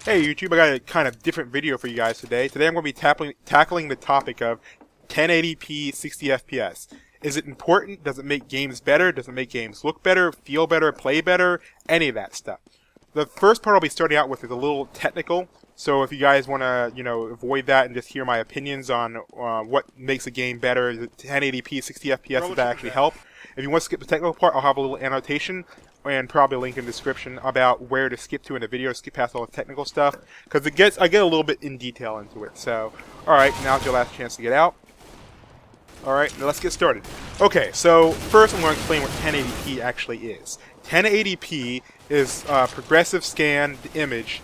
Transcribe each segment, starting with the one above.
Hey YouTube, I got a kind of different video for you guys today. Today I'm going to be tackling the topic of 1080p 60 FPS. Is it important? Does it make games better? Does it make games look better, feel better, play better? Any of that stuff. The first part I'll be starting out with is a little technical, so if you guys want to, avoid that and just hear my opinions on what makes a game better, is it 1080p 60 FPS, does that actually help? If you want to skip the technical part, I'll have a little annotation and probably a link in the description about where to skip to in the video, skip past all the technical stuff, because I get a little bit in detail into it. So, alright, now's your last chance to get out. Alright, now let's get started. Okay, so first I'm going to explain what 1080p actually is. 1080p is a progressive scanned image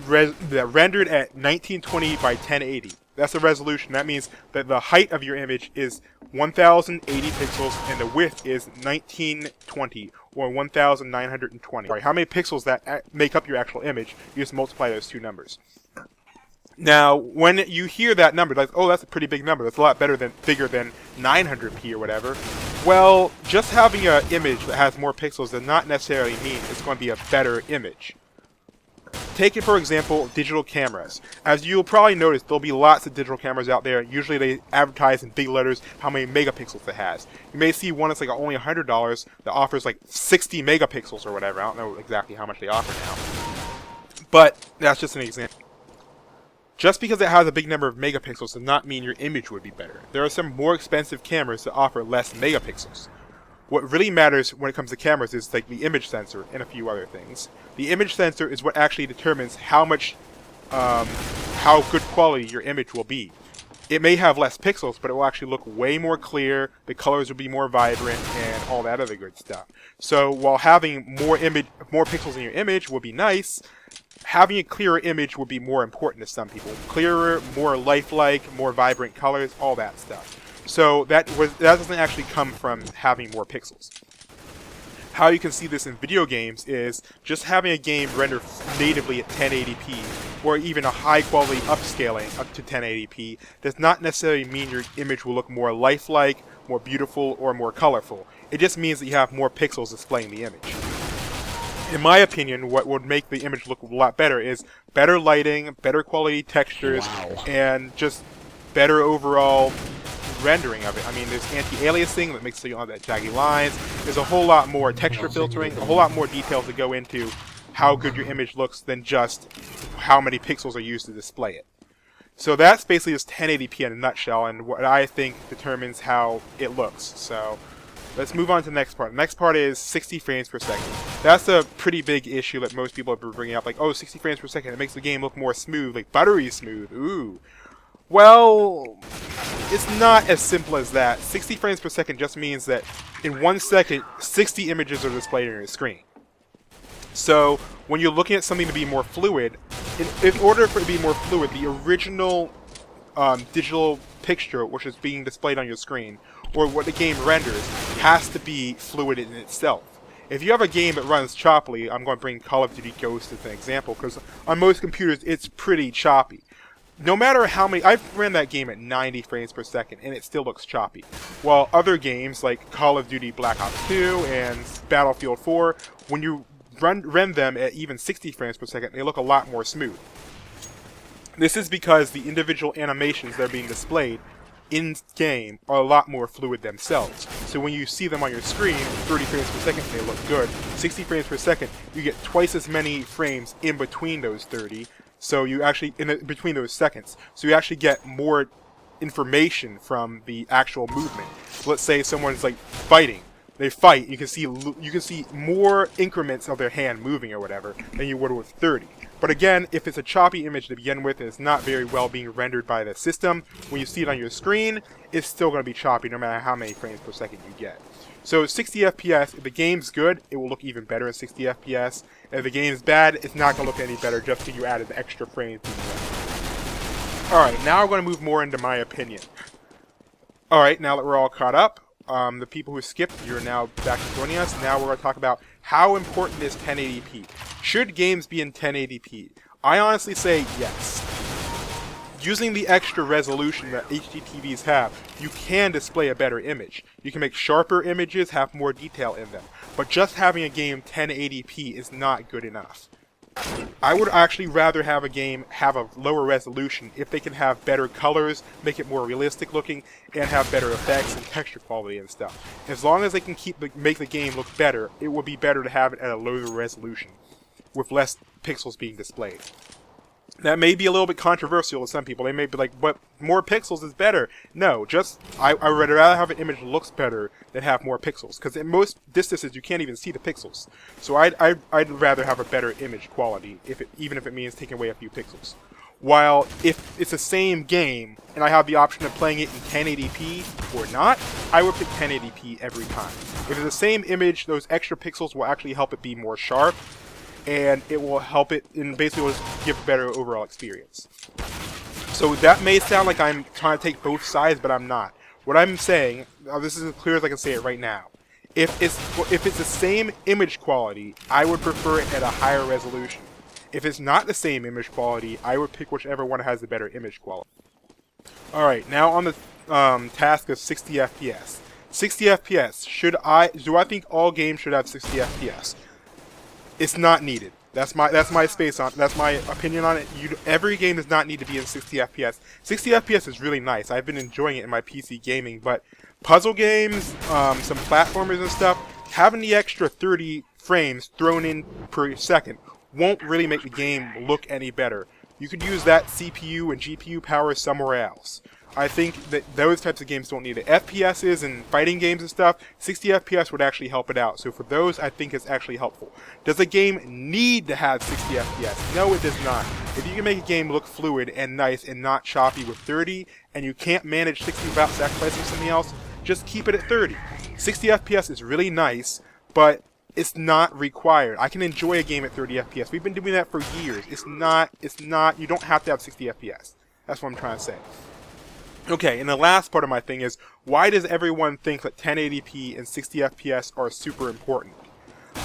rendered at 1920 by 1080. That's the resolution. That means that the height of your image is 1080 pixels and the width is 1920 or 1920. Right, how many pixels that make up your actual image, you just multiply those two numbers. Now, when you hear that number, like, oh, that's a pretty big number, that's a lot bigger than 900p or whatever. Well, just having an image that has more pixels does not necessarily mean it's going to be a better image. Take it, for example, digital cameras. As you'll probably notice, there'll be lots of digital cameras out there. Usually they advertise in big letters how many megapixels it has. You may see one that's like only $100 that offers like 60 megapixels or whatever. I don't know exactly how much they offer now. But that's just an example. Just because it has a big number of megapixels does not mean your image would be better. There are some more expensive cameras that offer less megapixels. What really matters when it comes to cameras is like the image sensor and a few other things. The image sensor is what actually determines how good quality your image will be. It may have less pixels, but it will actually look way more clear, the colors will be more vibrant, and all that other good stuff. So while having more pixels in your image would be nice, having a clearer image would be more important to some people. Clearer, more lifelike, more vibrant colors, all that stuff. So that doesn't actually come from having more pixels. How you can see this in video games is just having a game render natively at 1080p or even a high quality upscaling up to 1080p does not necessarily mean your image will look more lifelike, more beautiful, or more colorful. It just means that you have more pixels displaying the image. In my opinion, what would make the image look a lot better is better lighting, better quality textures, and just better overall rendering of it. I mean, there's anti-aliasing that makes it so you don't have that jaggy lines. There's a whole lot more texture filtering, a whole lot more details that go into how good your image looks than just how many pixels are used to display it. So that's basically just 1080p in a nutshell, and what I think determines how it looks. So let's move on to the next part. The next part is 60 frames per second. That's a pretty big issue that most people have been bringing up, like, oh, 60 frames per second, it makes the game look more smooth, like buttery smooth, ooh. Well, it's not as simple as that. 60 frames per second just means that in 1 second, 60 images are displayed on your screen. So when you're looking at something to be more fluid, in order for it to be more fluid, the original digital picture which is being displayed on your screen, or what the game renders, has to be fluid in itself. If you have a game that runs choppily, I'm going to bring Call of Duty Ghosts as an example, because on most computers it's pretty choppy. No matter how many, I've ran that game at 90 frames per second and it still looks choppy. While other games like Call of Duty Black Ops 2 and Battlefield 4, when you run them at even 60 frames per second, they look a lot more smooth. This is because the individual animations that are being displayed in-game are a lot more fluid themselves. So when you see them on your screen, 30 frames per second, they look good. 60 frames per second, you get twice as many frames in between those 30. So you actually, between those seconds, so you actually get more information from the actual movement. So let's say someone's like fighting, they fight, you can see more increments of their hand moving or whatever than you would with 30. But again, if it's a choppy image to begin with and it's not very well being rendered by the system, when you see it on your screen, it's still going to be choppy no matter how many frames per second you get. So 60 FPS, if the game's good, it will look even better in 60 FPS. If the game's bad, it's not going to look any better just because you added the extra frames to the Alright, now we're going to move more into my opinion. Alright, now that we're all caught up, the people who skipped, you're now back to joining us. Now we're going to talk about how important is 1080p. Should games be in 1080p? I honestly say yes. Using the extra resolution that HD TVs have, you can display a better image. You can make sharper images, have more detail in them. But just having a game 1080p is not good enough. I would actually rather have a game have a lower resolution if they can have better colors, make it more realistic looking, and have better effects and texture quality and stuff. As long as they can make the game look better, it would be better to have it at a lower resolution, with less pixels being displayed. That may be a little bit controversial to some people. They may be like, but more pixels is better. No, I would rather have an image that looks better than have more pixels. Because in most distances, you can't even see the pixels. So I'd rather have a better image quality, even if it means taking away a few pixels. While if it's the same game, and I have the option of playing it in 1080p or not, I would pick 1080p every time. If it's the same image, those extra pixels will actually help it be more sharp, and it will help it, and basically will just give a better overall experience. So that may sound like I'm trying to take both sides, but I'm not. What I'm saying, this is as clear as I can say it right now. If it's the same image quality, I would prefer it at a higher resolution. If it's not the same image quality, I would pick whichever one has the better image quality. Alright, now on the task of 60 FPS. 60 FPS, do I think all games should have 60 FPS? It's not needed. That's my opinion on it. Every game does not need to be in 60 FPS. 60 FPS is really nice. I've been enjoying it in my PC gaming, but puzzle games, some platformers and stuff, having the extra 30 frames thrown in per second won't really make the game look any better. You could use that CPU and GPU power somewhere else. I think that those types of games don't need it. FPSs and fighting games and stuff, 60 FPS would actually help it out. So for those, I think it's actually helpful. Does a game need to have 60 FPS? No, it does not. If you can make a game look fluid and nice and not choppy with 30, and you can't manage 60 without sacrificing something else, just keep it at 30. 60 FPS is really nice, but it's not required. I can enjoy a game at 30 FPS. We've been doing that for years. It's not, you don't have to have 60 FPS. That's what I'm trying to say. Okay, and the last part of my thing is, why does everyone think that 1080p and 60 FPS are super important?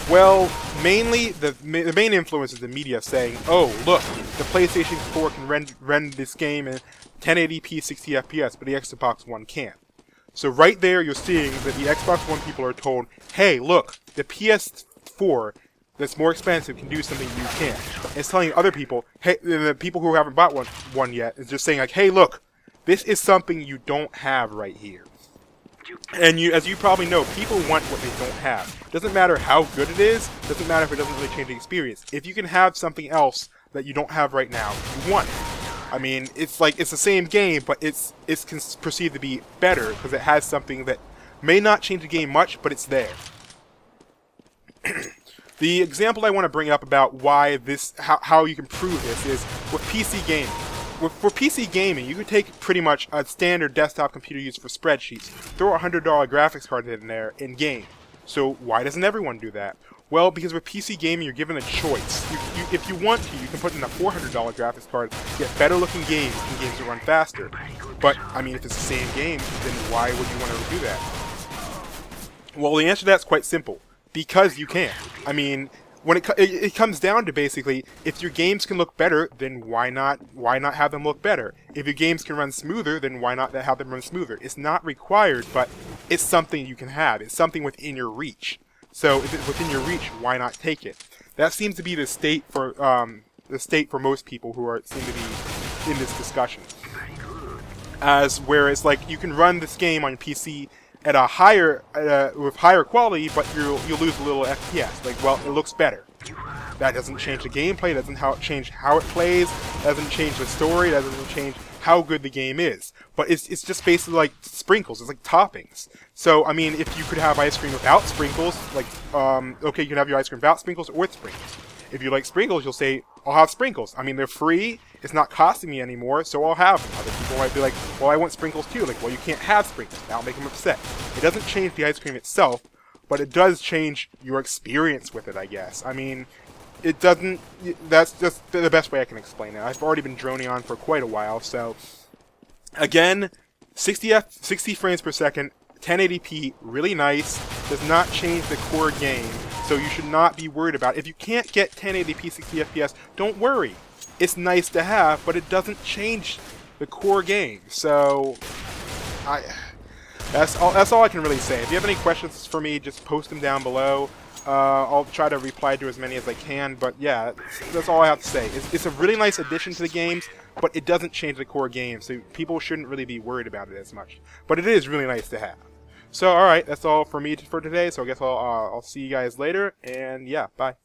Well, mainly, the main influence is the media saying, oh, look, the PlayStation 4 can render this game in 1080p 60 FPS, but the Xbox One can't. So right there, you're seeing that the Xbox One people are told, hey, look, the PS4 that's more expensive can do something you can't. And it's telling other people, hey, the people who haven't bought one yet, is just saying like, hey, look, this is something you don't have right here. And as you probably know, people want what they don't have. Doesn't matter how good it is, doesn't matter if it doesn't really change the experience. If you can have something else that you don't have right now, you want it. I mean, it's like, it's the same game, but it's perceived to be better because it has something that may not change the game much, but it's there. The example I want to bring up about why how you can prove this is with PC gaming. For PC gaming, you can take pretty much a standard desktop computer used for spreadsheets, throw a $100 graphics card in there, in game. So why doesn't everyone do that? Well, because with PC gaming, you're given a choice. If you want to, you can put in a $400 graphics card, get better looking games, and games that run faster. But, I mean, if it's the same game, then why would you want to do that? Well, the answer to that's quite simple. Because you can. I mean, when it comes down to basically, if your games can look better, then why not have them look better? If your games can run smoother, then why not have them run smoother? It's not required, but it's something you can have. It's something within your reach. So if it's within your reach, why not take it? That seems to be the state for most people who seem to be in this discussion. Where it's like you can run this game on PC at a with higher quality, but you'll lose a little FPS. Like, well, it looks better. That doesn't change the gameplay. Doesn't change how it plays. Doesn't change the story. Doesn't change how good the game is. But it's just basically like sprinkles. It's like toppings. So I mean, if you could have ice cream without sprinkles, like okay, you can have your ice cream without sprinkles or with sprinkles. If you like sprinkles, you'll say, I'll have sprinkles. I mean, they're free. It's not costing me anymore, so I'll have them. Other people might be like, well, I want sprinkles too. Like, well, you can't have sprinkles. That'll make them upset. It doesn't change the ice cream itself, but it does change your experience with it, I guess. I mean, it doesn't... That's just the best way I can explain it. I've already been droning on for quite a while, so... Again, 60 frames per second, 1080p, really nice. Does not change the core game. So you should not be worried about it. If you can't get 1080p 60 FPS, don't worry. It's nice to have, but it doesn't change the core game. So that's all I can really say. If you have any questions for me, just post them down below. I'll try to reply to as many as I can, but yeah, that's all I have to say. It's a really nice addition to the games, but it doesn't change the core game, so people shouldn't really be worried about it as much. But it is really nice to have. So, alright, that's all for me for today, so I guess I'll see you guys later, and yeah, bye.